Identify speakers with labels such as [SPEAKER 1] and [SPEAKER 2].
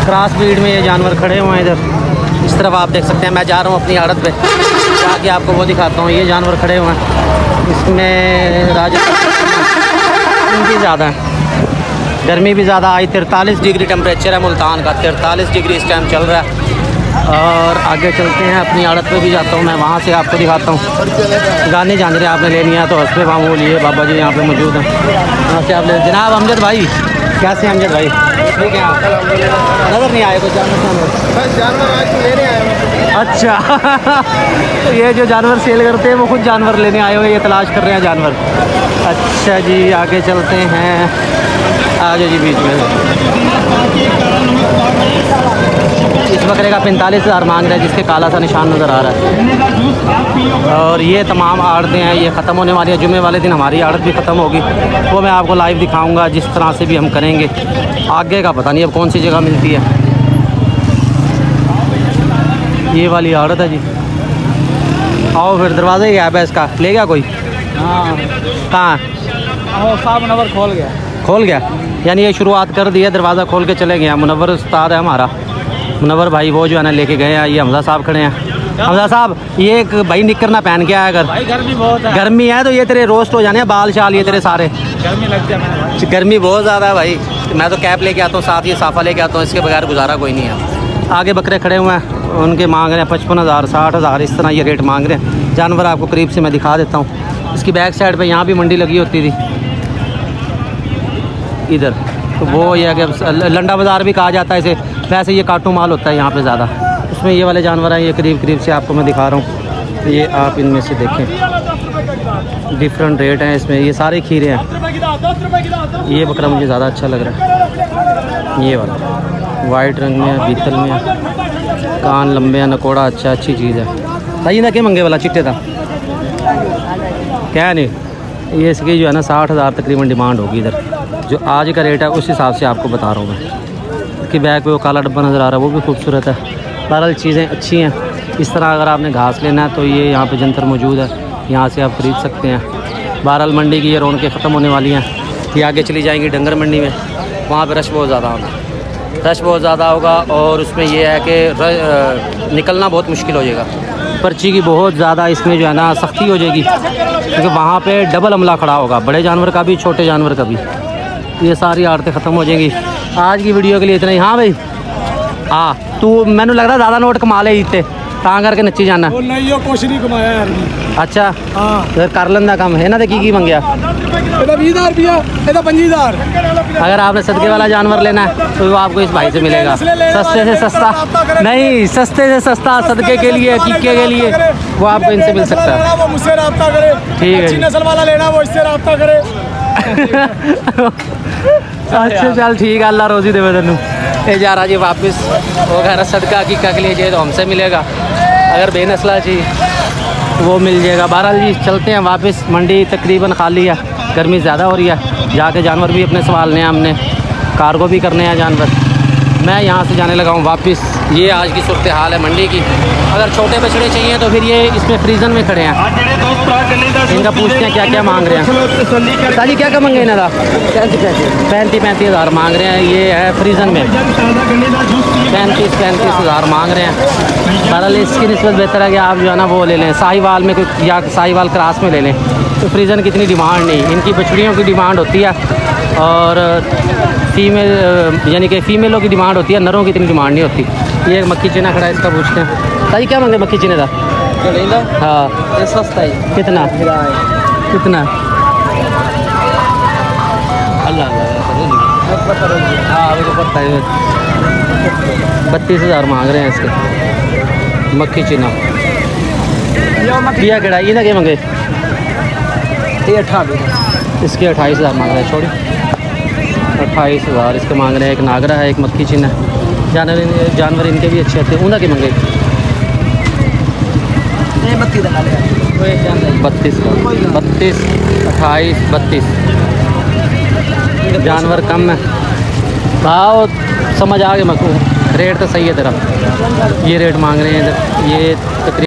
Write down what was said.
[SPEAKER 1] Cross breed में ये जानवर खड़े हुए हैं इधर। इस तरफ आप देख सकते हैं। मैं जा रहा हूँ अपनी आड़त पे, जाके आपको वो दिखाता हूँ। ये जानवर खड़े हुए हैं, इसमें राजस्थान भी ज़्यादा है, गर्मी भी ज़्यादा आई। 43 डिग्री टेम्परेचर है मुल्तान का, 43 डिग्री इस टाइम चल रहा है। और आगे चलते हैं, अपनी आड़त पे भी जाता हूँ मैं, वहाँ से आपको दिखाता हूँ। गाने जान रहे आपने लेनी है तो हंसपे मामूल ये बाबा जी यहाँ पे मौजूद हैं, वहाँ से आप ले। जनाब अमजद भाई, कैसे हैं अमजद भाई? ठीक है। नज़र नहीं आए कुछ जानवर आज तो लेने आए हैं। अच्छा ये जो जानवर सेल करते हैं वो खुद जानवर लेने आए हुए, ये तलाश कर रहे हैं जानवर। अच्छा जी, आगे चलते हैं। आ जाओ जी बीच में। इस बकरे का 45,000 मांग रहे हैं, जिसके काला सा निशान नज़र आ रहा है। और ये तमाम आड़तें हैं, ये ख़त्म होने वाली है। जुमे वाले दिन हमारी आड़त भी ख़त्म होगी, वो मैं आपको लाइव दिखाऊंगा जिस तरह से भी हम करेंगे। आगे का पता नहीं अब कौन सी जगह मिलती है। ये वाली आड़त है जी। आओ फिर, दरवाज़ा ही गैप है इसका, ले गया कोई? हाँ। कहाँ? साहब मुनव्वर खोल गया यानी ये शुरुआत कर दी है, दरवाज़ा खोल के चले गए हैं। मुनव्वर उस्ताद है हमारा, मुनव्वर भाई वो जो है ना लेके गए हैं। ये हमजा साहब खड़े हैं। हमजा साहब, ये एक भाई निक्कर ना पहन के आया अगर भाई, गर्मी बहुत है। गर्मी है तो ये तेरे रोस्ट हो जाने बाल शाल, ये तेरे सारे गर्मी लगती है। गर्मी बहुत ज़्यादा है भाई। मैं तो कैप लेके आता हूँ, साथ ये साफ़ा लेके आता हूँ, इसके बगैर गुजारा कोई नहीं है। आगे बकरे खड़े हुए हैं, उनके मांग रहे हैं 55,000 60,000 इस तरह ये रेट मांग रहे हैं। जानवर आपको करीब से मैं दिखा देता हूँ। इसकी बैक साइड पर यहाँ भी मंडी लगी होती थी इधर, तो वो ये कि लंडा बाज़ार भी कहा जाता है इसे। वैसे ये काटू माल होता है यहाँ पे ज़्यादा। उसमें ये वाले जानवर हैं, ये करीब से आपको मैं दिखा रहा हूँ। ये आप इनमें से देखें, डिफरेंट रेट हैं इसमें। ये सारे खीरे हैं। ये बकरा मुझे ज़्यादा अच्छा लग रहा है, ये वाला वाइट रंग में है, बीतल में है, कान लंबे हैं, नकोड़ा अच्छा, अच्छी चीज़ है भाई। ना क्या मंगे वाला चिट्टे था क्या नहीं? ये इसकी जो है ना 60,000 तकरीबन डिमांड होगी इधर। जो आज का रेट है उस हिसाब से आपको बता रहा हूँ मैं। इसकी बैक पे वो काला डब्बा नज़र आ रहा है, वो भी खूबसूरत है। बहरहाल चीज़ें अच्छी हैं। इस तरह अगर आपने घास लेना है तो ये यहाँ पे जंतर मौजूद है, यहाँ से आप ख़रीद सकते हैं। बहरहाल मंडी की ये रौनकें ख़त्म होने वाली हैं। ये आगे चली जाएंगी डंगर मंडी में, वहाँ पर रश बहुत ज़्यादा होगा। और उसमें ये है कि निकलना बहुत मुश्किल हो जाएगा। पर्ची की बहुत ज़्यादा इसमें जो है ना सख्ती हो जाएगी, क्योंकि वहाँ पे डबल अमला खड़ा होगा, बड़े जानवर का भी छोटे जानवर का भी। ये सारी आड़तें ख़त्म हो जाएंगी। आज की वीडियो के लिए इतना ही। हाँ भाई, हाँ तू मैंने लग रहा ज़्यादा नोट कमा ले इतने ਤਾਂ करके नच्ची जाना।
[SPEAKER 2] नहीं यो कुछ नहीं कमाया यार।
[SPEAKER 1] अच्छा
[SPEAKER 2] हाँ
[SPEAKER 1] फिर कर लेंदा काम है ना। तो की मंगया?
[SPEAKER 2] 20,000 रुपया, 25,000।
[SPEAKER 1] अगर आपने सदके वाला जानवर लेना है तो वो आपको इस भाई से मिलेगा, सस्ते से सस्ता नहीं, सस्ते से सस्ता सदके के लिए, कीके के लिए वो आपको इनसे मिल सकता है।
[SPEAKER 2] वो मुझसे रब्ता करे,
[SPEAKER 1] ठीक है,
[SPEAKER 2] अच्छी नस्ल वाला लेना वो इससे रब्ता करे।
[SPEAKER 1] अच्छा चल ठीक है, अल्लाह रोज़ी देवे तेनू। ये जा रहा जी वापस, वो कह रहा सदका कीका के लिए चाहिए तो हमसे मिलेगा, अगर बेनस्ला चाहिए वो मिल जाएगा। बहरहाल जी चलते हैं वापस। मंडी तकरीबन खाली है, गर्मी ज़्यादा हो रही है। जाके जानवर भी अपने संभालने हैं हमने, कार्गो भी करने हैं जानवर। मैं यहाँ से जाने लगा हूँ वापस। ये आज की सूरत हाल है मंडी की। अगर छोटे बछड़े चाहिए तो फिर ये इसमें फ्रीजन में खड़े हैं, इनका पूछते हैं क्या क्या मांग रहे हैं। साजी क्या क्या मंगे इन्हें? 35,000 मांग रहे हैं। ये है फ्रीजन में 35,000 मांग रहे हैं। बहरहाल इसकी निस्बत बेहतर है कि आप जो है ना वो ले लें, साहिवाल में कोई या साहिवाल क्रॉस में ले लें। तो फ्रीजन की इतनी डिमांड नहीं, इनकी बछड़ियों की डिमांड होती है और फीमेल यानी कि फ़ीमेलों की डिमांड होती है, नरों की इतनी डिमांड नहीं होती। ये मक्खी चीना खड़ा है, इसका पूछते हैं। साजी क्या मांगे मक्खी चीने का? हाँ ये सस्ता है। कितना कितना? अल्लाह हाँ पता है। 32,000 मांग रहे हैं इसके मक्खी चीना। किया कढ़ाई ना क्या मांगे? ये 28, इसके 28,000 मांग रहे हैं। छोड़ी 28,000 इसके मांग रहे हैं। एक नागरा है, एक मक्खी चीना। जानवर इनके भी अच्छे होते हैं। ऊना के मंगे 32 का 32 28 32 जानवर कम है। भाव समझ आ गए मकू, रेट तो सही है तेरा। ये रेट मांग रहे हैं ये तकरीबन